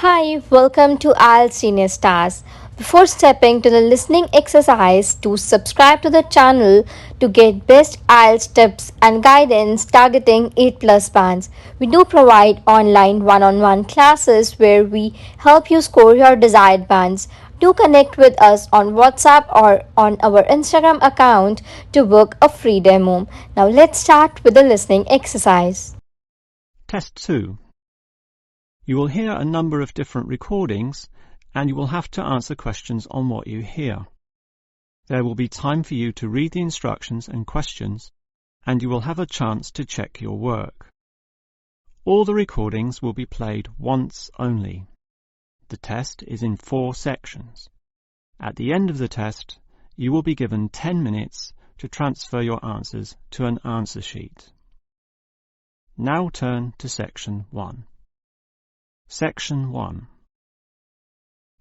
Hi, welcome to Ielts Senior Stars. Before stepping to the listening exercise, to subscribe to the channel to get best Ielts tips and guidance targeting 8 plus bands. We do provide online one-on-one classes where we help you score your desired bands. Do connect with us on WhatsApp or on our Instagram account to book a free demo. Now let's start with the listening exercise. Test 2. You will hear a number of different recordings and you will have to answer questions on what you hear. There will be time for you to read the instructions and questions and you will have a chance to check your work. All the recordings will be played once only. The test is in 4 sections. At the end of the test, you will be given 10 minutes to transfer your answers to an answer sheet. Now turn to Section 1. Section 1.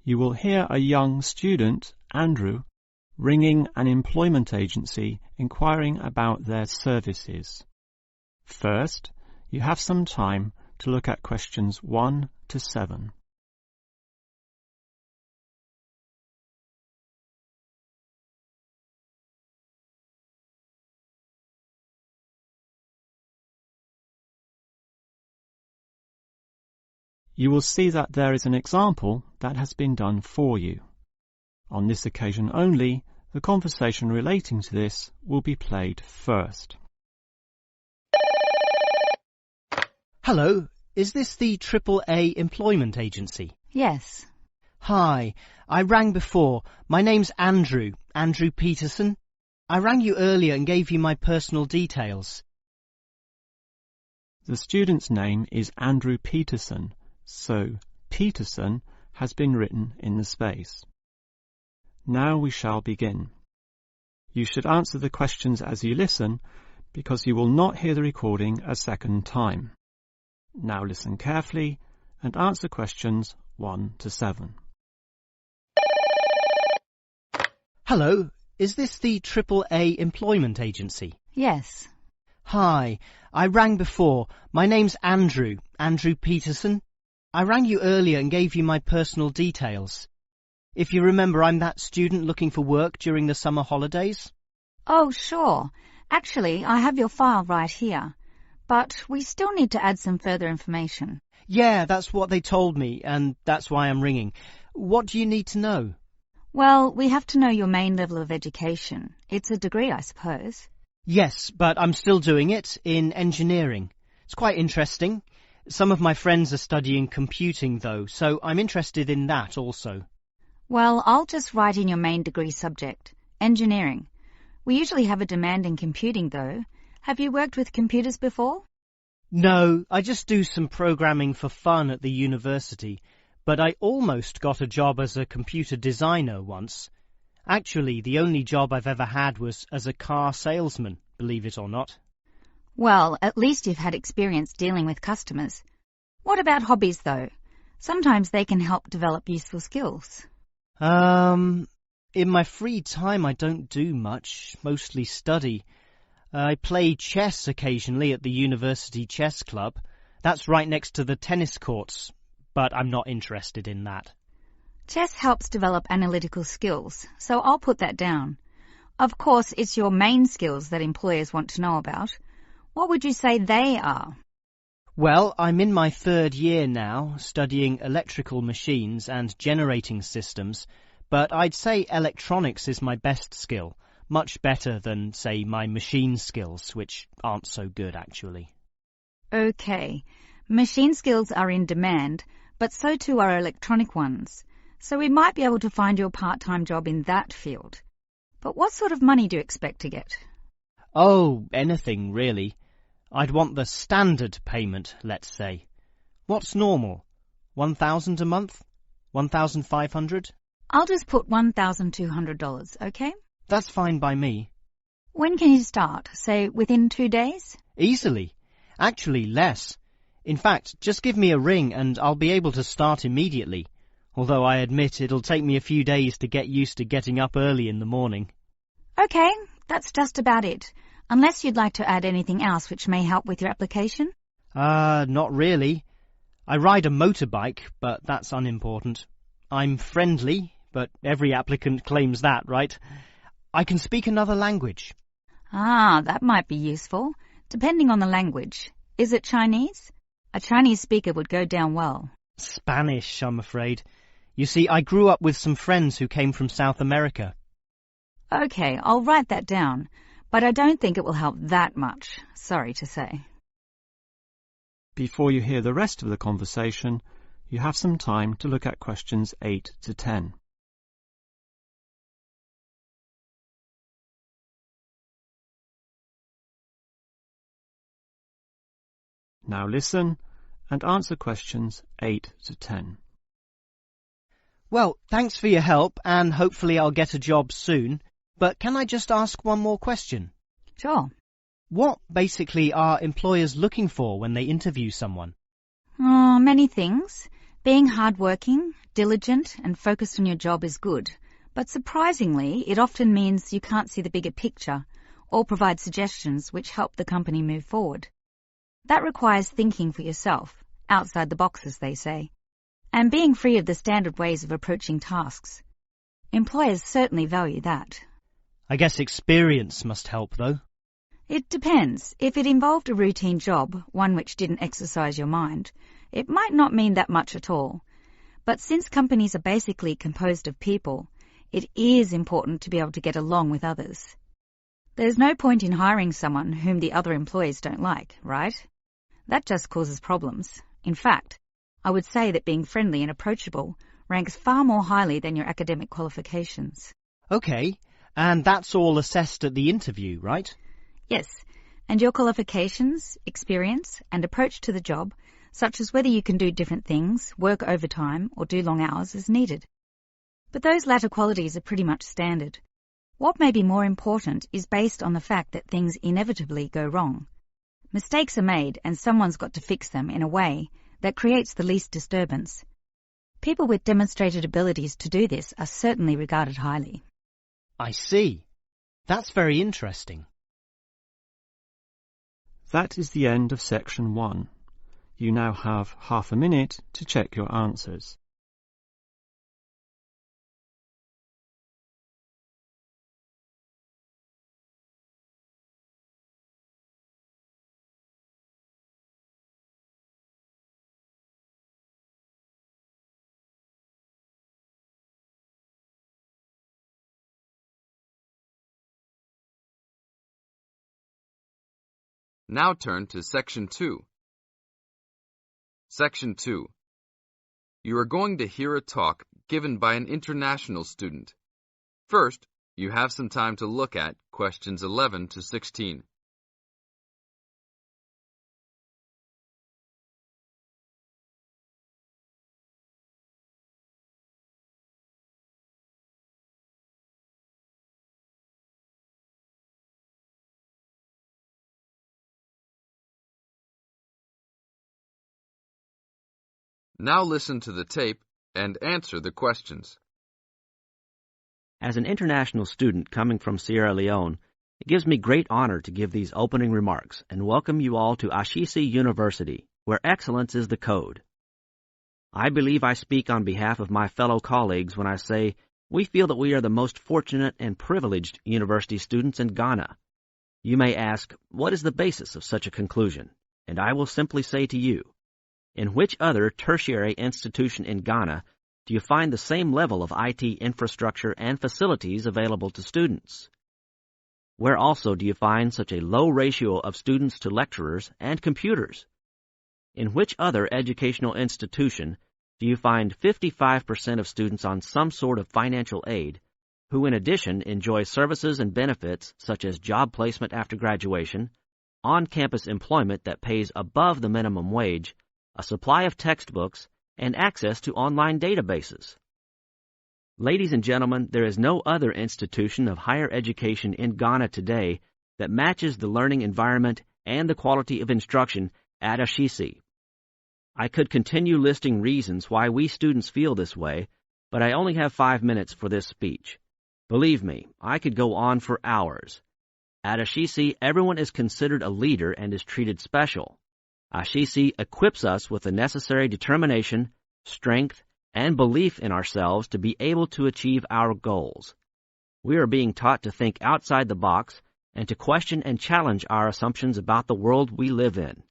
You will hear a young student, Andrew, ringing an employment agency inquiring about their services. First, you have some time to look at questions 1 to 7. You will see that there is an example that has been done for you. On this occasion only, the conversation relating to this will be played first. Hello, is this the AAA employment agency? Yes. Hi, I rang before. My name's Andrew Peterson. I rang you earlier and gave you my personal details. The student's name is Andrew Peterson, so Peterson has been written in the space. Now we shall begin. You should answer the questions as you listen, because you will not hear the recording a second time. Now listen carefully and answer questions 1 to 7. Hello, is this the AAA employment agency? Yes. Hi, I rang before. My name's Andrew Peterson. I rang you earlier and gave you my personal details. If you remember, I'm that student looking for work during the summer holidays. Oh, sure. Actually, I have your file right here. But we still need to add some further information. Yeah, that's what they told me, and that's why I'm ringing. What do you need to know? Well, we have to know your main level of education. It's a degree, I suppose. Yes, but I'm still doing it in engineering. It's quite interesting. Some of my friends are studying computing, though, so I'm interested in that also. Well, I'll just write in your main degree subject, engineering. We usually have a demand in computing, though. Have you worked with computers before? No, I just do some programming for fun at the university, but I almost got a job as a computer designer once. Actually, the only job I've ever had was as a car salesman, believe it or not. Well, at least you've had experience dealing with customers. What about hobbies, though? Sometimes they can help develop useful skills. In my free time I don't do much, mostly study. I play chess occasionally at the university chess club. That's right next to the tennis courts, but I'm not interested in that. Chess helps develop analytical skills, so I'll put that down. Of course, it's your main skills that employers want to know about. What would you say they are? Well, I'm in my 3rd year now, studying electrical machines and generating systems, but I'd say electronics is my best skill, much better than, say, my machine skills, which aren't so good, actually. Okay, machine skills are in demand, but so too are electronic ones, so we might be able to find you a part-time job in that field. But what sort of money do you expect to get? Oh, anything, really. I'd want the standard payment, let's say. What's normal? 1,000 a month? 1,500? I'll just put $1,200, okay? That's fine by me. When can you start? Say, within 2 days? Easily. Actually, less. In fact, just give me a ring and I'll be able to start immediately, although I admit it'll take me a few days to get used to getting up early in the morning. Okay, that's just about it. Unless you'd like to add anything else which may help with your application? Not really. I ride a motorbike, but that's unimportant. I'm friendly, but every applicant claims that, right? I can speak another language. Ah, that might be useful, depending on the language. Is it Chinese? A Chinese speaker would go down well. Spanish, I'm afraid. You see, I grew up with some friends who came from South America. Okay, I'll write that down, but I don't think it will help that much, sorry to say. Before you hear the rest of the conversation, you have some time to look at questions 8 to 10. Now listen and answer questions 8 to 10. Well, thanks for your help, and hopefully I'll get a job soon. But can I just ask one more question? Sure. What basically are employers looking for when they interview someone? Oh, many things. Being hardworking, diligent, and focused on your job is good. But surprisingly, it often means you can't see the bigger picture or provide suggestions which help the company move forward. That requires thinking for yourself, outside the box, as they say, and being free of the standard ways of approaching tasks. Employers certainly value that. I guess experience must help, though. It depends. If it involved a routine job, one which didn't exercise your mind, it might not mean that much at all. But since companies are basically composed of people, it is important to be able to get along with others. There's no point in hiring someone whom the other employees don't like, right? That just causes problems. In fact, I would say that being friendly and approachable ranks far more highly than your academic qualifications. Okay, and that's all assessed at the interview, right? Yes, and your qualifications, experience, and approach to the job, such as whether you can do different things, work overtime, or do long hours, is needed. But those latter qualities are pretty much standard. What may be more important is based on the fact that things inevitably go wrong. Mistakes are made, and someone's got to fix them in a way that creates the least disturbance. People with demonstrated abilities to do this are certainly regarded highly. I see. That's very interesting. That is the end of section 1. You now have half a minute to check your answers. Now turn to Section 2. Section 2. You are going to hear a talk given by an international student. First, you have some time to look at questions 11 to 16. Now listen to the tape and answer the questions. As an international student coming from Sierra Leone, it gives me great honor to give these opening remarks and welcome you all to Ashesi University, where excellence is the code. I believe I speak on behalf of my fellow colleagues when I say we feel that we are the most fortunate and privileged university students in Ghana. You may ask, what is the basis of such a conclusion? And I will simply say to you, in which other tertiary institution in Ghana do you find the same level of IT infrastructure and facilities available to students? Where also do you find such a low ratio of students to lecturers and computers? In which other educational institution do you find 55% of students on some sort of financial aid, who in addition enjoy services and benefits such as job placement after graduation, on-campus employment that pays above the minimum wage, a supply of textbooks, and access to online databases? Ladies and gentlemen, there is no other institution of higher education in Ghana today that matches the learning environment and the quality of instruction at Ashesi. I could continue listing reasons why we students feel this way, but I only have 5 minutes for this speech. Believe me, I could go on for hours. At Ashesi, everyone is considered a leader and is treated special. Ashisi equips us with the necessary determination, strength, and belief in ourselves to be able to achieve our goals. We are being taught to think outside the box and to question and challenge our assumptions about the world we live in.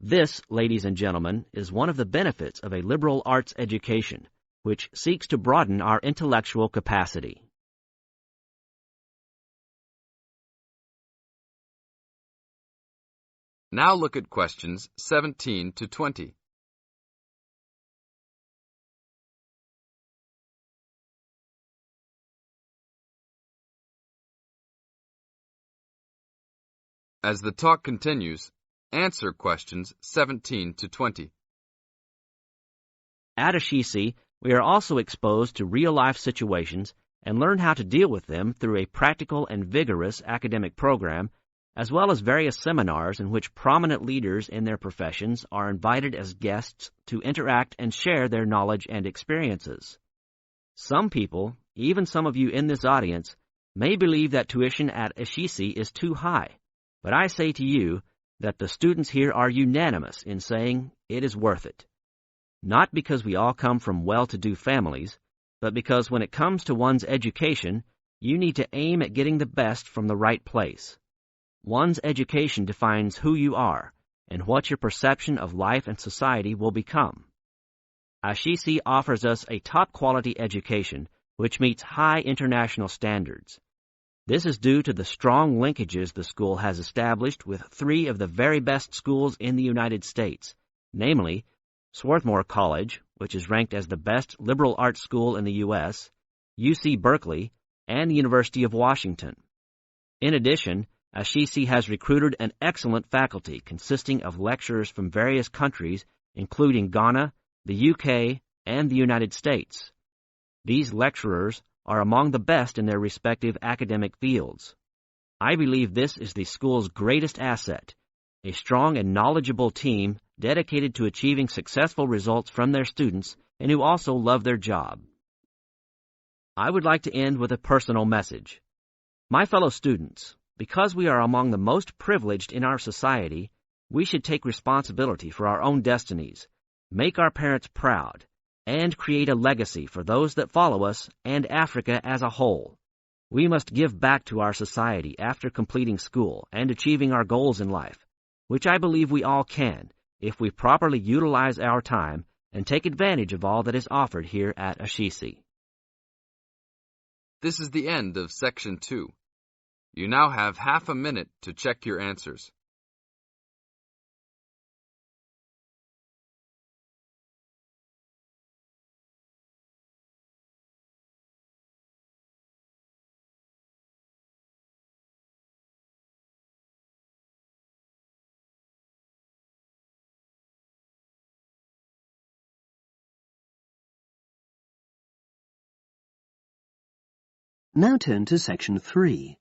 This, ladies and gentlemen, is one of the benefits of a liberal arts education, which seeks to broaden our intellectual capacity. Now look at questions 17 to 20. As the talk continues, answer questions 17 to 20. At Ashisi, we are also exposed to real-life situations and learn how to deal with them through a practical and vigorous academic program, as well as various seminars in which prominent leaders in their professions are invited as guests to interact and share their knowledge and experiences. Some people, even some of you in this audience, may believe that tuition at Ashisi is too high, but I say to you that the students here are unanimous in saying it is worth it. Not because we all come from well-to-do families, but because when it comes to one's education, you need to aim at getting the best from the right place. One's education defines who you are and what your perception of life and society will become. Ashisi offers us a top-quality education which meets high international standards. This is due to the strong linkages the school has established with three of the very best schools in the United States, namely Swarthmore College, which is ranked as the best liberal arts school in the U.S., UC Berkeley, and the University of Washington. In addition, Ashisi has recruited an excellent faculty consisting of lecturers from various countries, including Ghana, the UK, and the United States. These lecturers are among the best in their respective academic fields. I believe this is the school's greatest asset, a strong and knowledgeable team dedicated to achieving successful results from their students and who also love their job. I would like to end with a personal message. My fellow students, because we are among the most privileged in our society, we should take responsibility for our own destinies, make our parents proud, and create a legacy for those that follow us and Africa as a whole. We must give back to our society after completing school and achieving our goals in life, which I believe we all can if we properly utilize our time and take advantage of all that is offered here at Ashisi. This is the end of Section 2. You now have half a minute to check your answers. Now turn to Section 3.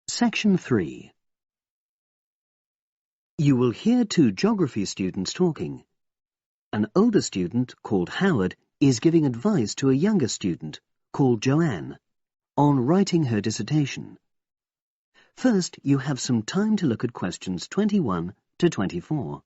Section 3. You will hear two geography students talking. An older student, called Howard, is giving advice to a younger student, called Joanne, on writing her dissertation. First, you have some time to look at questions 21 to 24.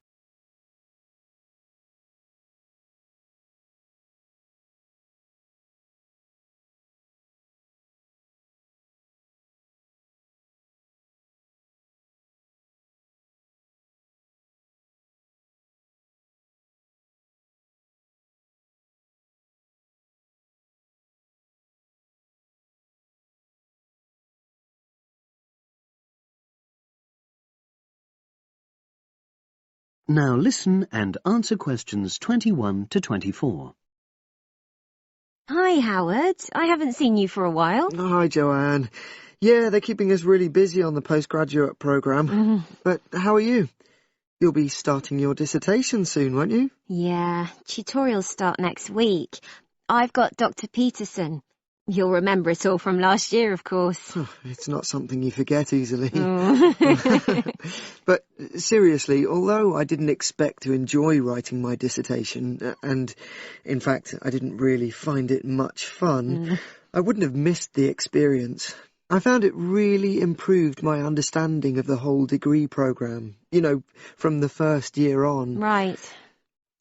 Now listen and answer questions 21 to 24. Hi, Howard. I haven't seen you for a while. Hi, Joanne. Yeah, they're keeping us really busy on the postgraduate programme. But how are you? You'll be starting your dissertation soon, won't you? Yeah, tutorials start next week. I've got Dr. Peterson. You'll remember it all from last year, of course. It's not something you forget easily. Oh. But seriously, although I didn't expect to enjoy writing my dissertation, and in fact I didn't really find it much fun, I wouldn't have missed the experience. I found it really improved my understanding of the whole degree programme, from the first year on. Right.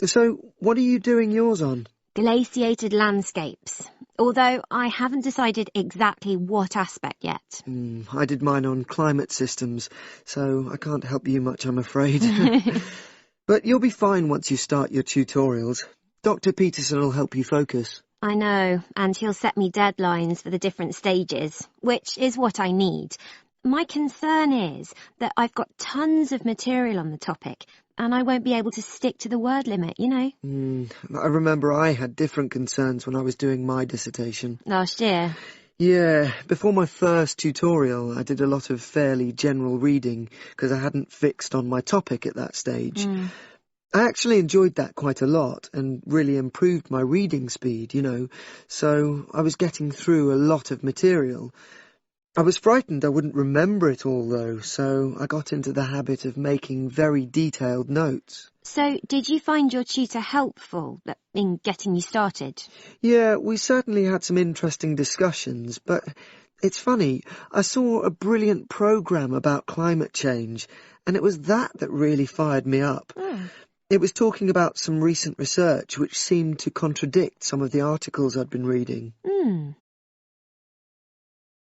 So, what are you doing yours on? Glaciated landscapes. Although I haven't decided exactly what aspect yet. I did mine on climate systems, so I can't help you much, I'm afraid. But you'll be fine once you start your tutorials. Dr. Peterson will help you focus. I know, and he'll set me deadlines for the different stages, which is what I need. My concern is that I've got tons of material on the topic, and I won't be able to stick to the word limit, I remember I had different concerns when I was doing my dissertation. Last year. Yeah, before my first tutorial, I did a lot of fairly general reading because I hadn't fixed on my topic at that stage. I actually enjoyed that quite a lot and really improved my reading speed, so I was getting through a lot of material. I was frightened I wouldn't remember it all, though, so I got into the habit of making very detailed notes. So, did you find your tutor helpful in getting you started? Yeah, we certainly had some interesting discussions, but it's funny, I saw a brilliant programme about climate change, and it was that really fired me up. It was talking about some recent research which seemed to contradict some of the articles I'd been reading.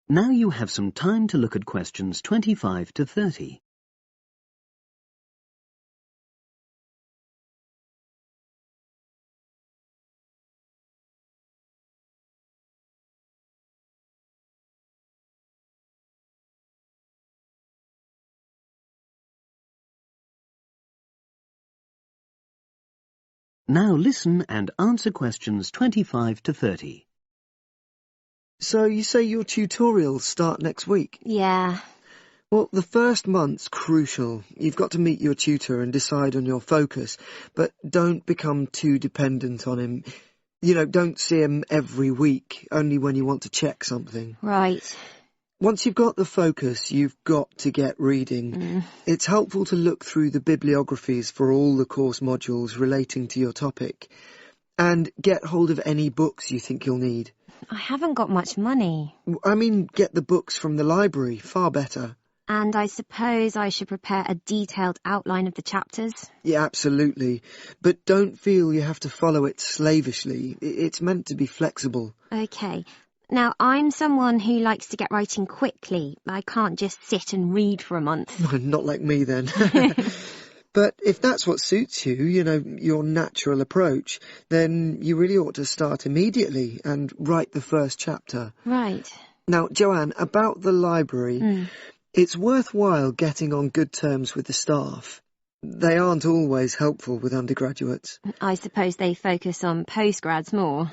Now you have some time to look at questions 25 to 30. Now listen and answer questions 25 to 30. So you say your tutorials start next week? Yeah. Well, the first month's crucial. You've got to meet your tutor and decide on your focus, but don't become too dependent on him. Don't see him every week, only when you want to check something. Right. Once you've got the focus, you've got to get reading. It's helpful to look through the bibliographies for all the course modules relating to your topic, and get hold of any books you think you'll need. I haven't got much money. I mean, get the books from the library, far better. And I suppose I should prepare a detailed outline of the chapters? Yeah, absolutely. But don't feel you have to follow it slavishly. It's meant to be flexible. OK. Now, I'm someone who likes to get writing quickly. I can't just sit and read for a month. Not like me, then. But if that's what suits you, your natural approach, then you really ought to start immediately and write the first chapter. Right. Now, Joanne, about the library, it's worthwhile getting on good terms with the staff. They aren't always helpful with undergraduates. I suppose they focus on postgrads more.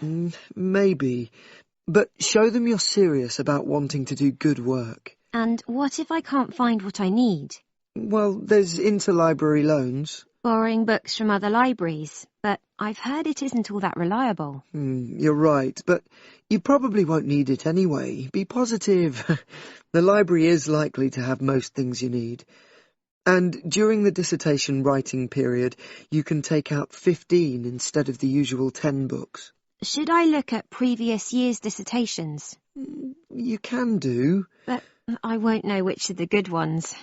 Maybe. But show them you're serious about wanting to do good work. And what if I can't find what I need? Well, there's interlibrary loans. Borrowing books from other libraries, but I've heard it isn't all that reliable. You're right, but you probably won't need it anyway. Be positive. The library is likely to have most things you need. And during the dissertation writing period, you can take out 15 instead of the usual 10 books. Should I look at previous year's dissertations? You can do. But I won't know which are the good ones.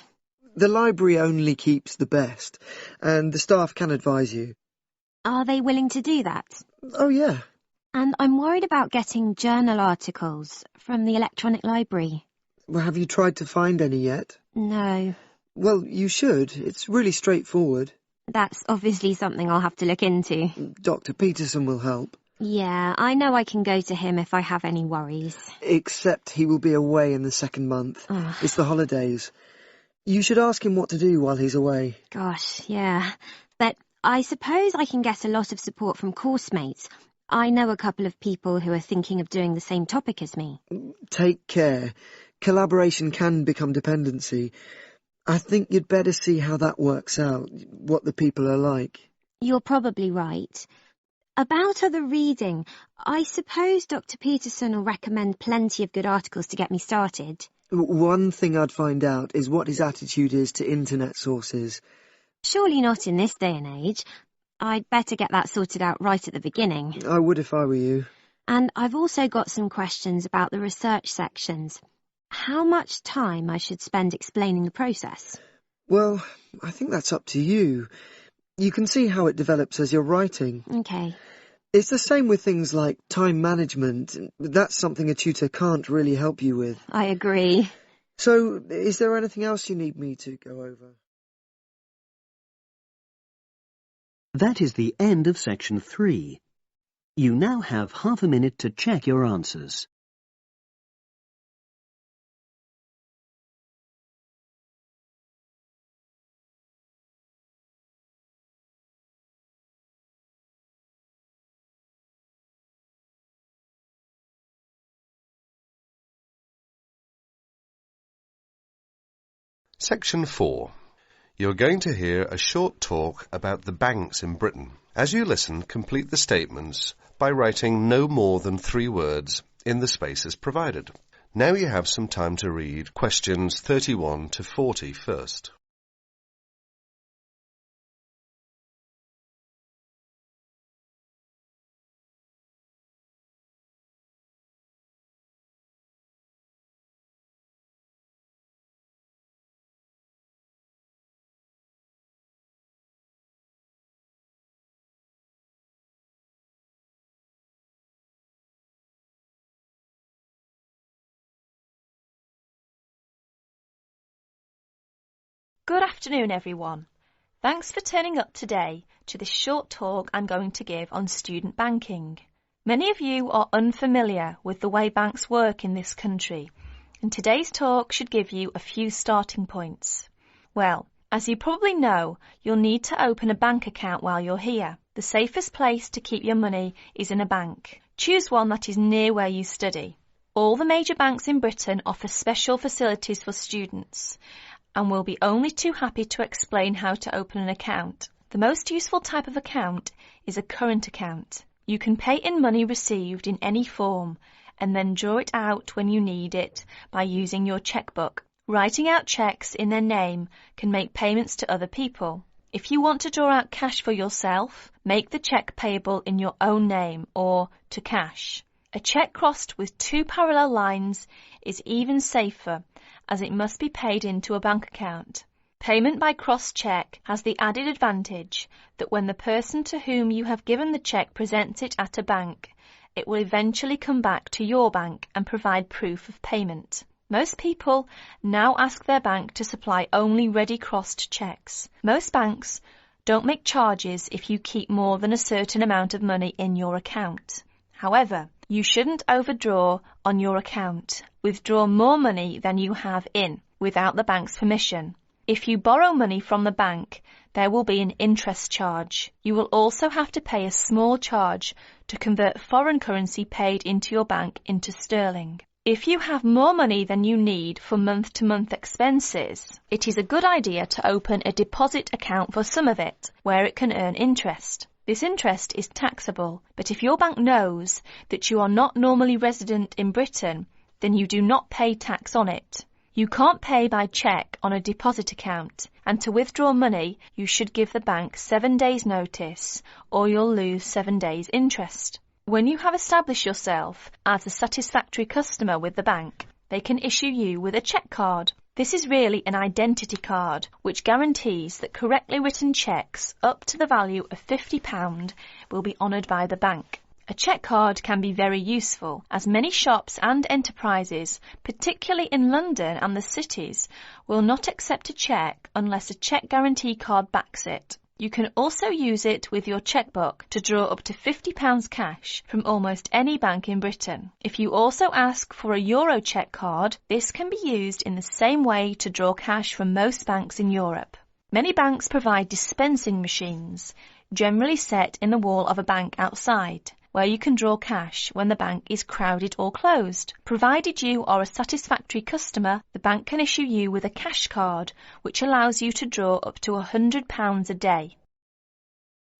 The library only keeps the best, and the staff can advise you. Are they willing to do that? Oh, yeah. And I'm worried about getting journal articles from the electronic library. Well, have you tried to find any yet? No. Well, you should. It's really straightforward. That's obviously something I'll have to look into. Dr. Peterson will help. Yeah, I know I can go to him if I have any worries. Except he will be away in the second month. It's the holidays. You should ask him what to do while he's away. Gosh, yeah. But I suppose I can get a lot of support from course mates. I know a couple of people who are thinking of doing the same topic as me. Take care. Collaboration can become dependency. I think you'd better see how that works out, what the people are like. You're probably right. About other reading, I suppose Dr. Peterson will recommend plenty of good articles to get me started. One thing I'd find out is what his attitude is to internet sources. Surely not in this day and age. I'd better get that sorted out right at the beginning. I would if I were you. And I've also got some questions about the research sections. how much time I should spend explaining the process? Well, I think that's up to you. You can see how it develops as you're writing. Okay. It's the same with things like time management. That's something a tutor can't really help you with. I agree. So, is there anything else you need me to go over? That is the end of section 3. You now have half a minute to check your answers. Section 4. You're going to hear a short talk about the banks in Britain. As you listen, complete the statements by writing no more than 3 words in the spaces provided. Now you have some time to read questions 31 to 40 first. Good afternoon, everyone. Thanks for turning up today to this short talk I'm going to give on student banking. Many of you are unfamiliar with the way banks work in this country, and today's talk should give you a few starting points. Well, as you probably know, you'll need to open a bank account while you're here. The safest place to keep your money is in a bank. Choose one that is near where you study. All the major banks in Britain offer special facilities for students, and we'll be only too happy to explain how to open an account. The most useful type of account is a current account. You can pay in money received in any form and then draw it out when you need it by using your checkbook. Writing out checks in their name can make payments to other people. If you want to draw out cash for yourself, make the check payable in your own name or to cash. A check crossed with 2 parallel lines is even safer, as it must be paid into a bank account. Payment by cross check has the added advantage that when the person to whom you have given the check presents it at a bank, it will eventually come back to your bank and provide proof of payment. Most people now ask their bank to supply only ready crossed checks. Most banks don't make charges if you keep more than a certain amount of money in your account. However, you shouldn't overdraw on your account. Withdraw more money than you have in without the bank's permission. If you borrow money from the bank, there will be an interest charge. You will also have to pay a small charge to convert foreign currency paid into your bank into sterling. If you have more money than you need for month-to-month expenses, it is a good idea to open a deposit account for some of it, where it can earn interest. This interest is taxable, but if your bank knows that you are not normally resident in Britain, then you do not pay tax on it. You can't pay by cheque on a deposit account, and to withdraw money, you should give the bank 7 days' notice, or you'll lose 7 days' interest. When you have established yourself as a satisfactory customer with the bank, they can issue you with a cheque card. This is really an identity card, which guarantees that correctly written cheques up to the value of £50 will be honoured by the bank. A cheque card can be very useful, as many shops and enterprises, particularly in London and the cities, will not accept a cheque unless a cheque guarantee card backs it. You can also use it with your chequebook to draw up to £50 cash from almost any bank in Britain. If you also ask for a Euro cheque card, this can be used in the same way to draw cash from most banks in Europe. Many banks provide dispensing machines, generally set in the wall of a bank outside, where you can draw cash when the bank is crowded or closed. Provided you are a satisfactory customer, the bank can issue you with a cash card, which allows you to draw up to £100 a day.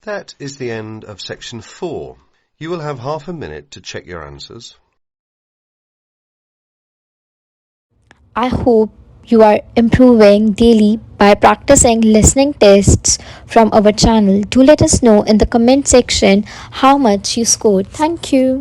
That is the end of section 4. You will have half a minute to check your answers. I hope you are improving daily by practicing listening tests from our channel. Do let us know in the comment section how much you scored. Thank you.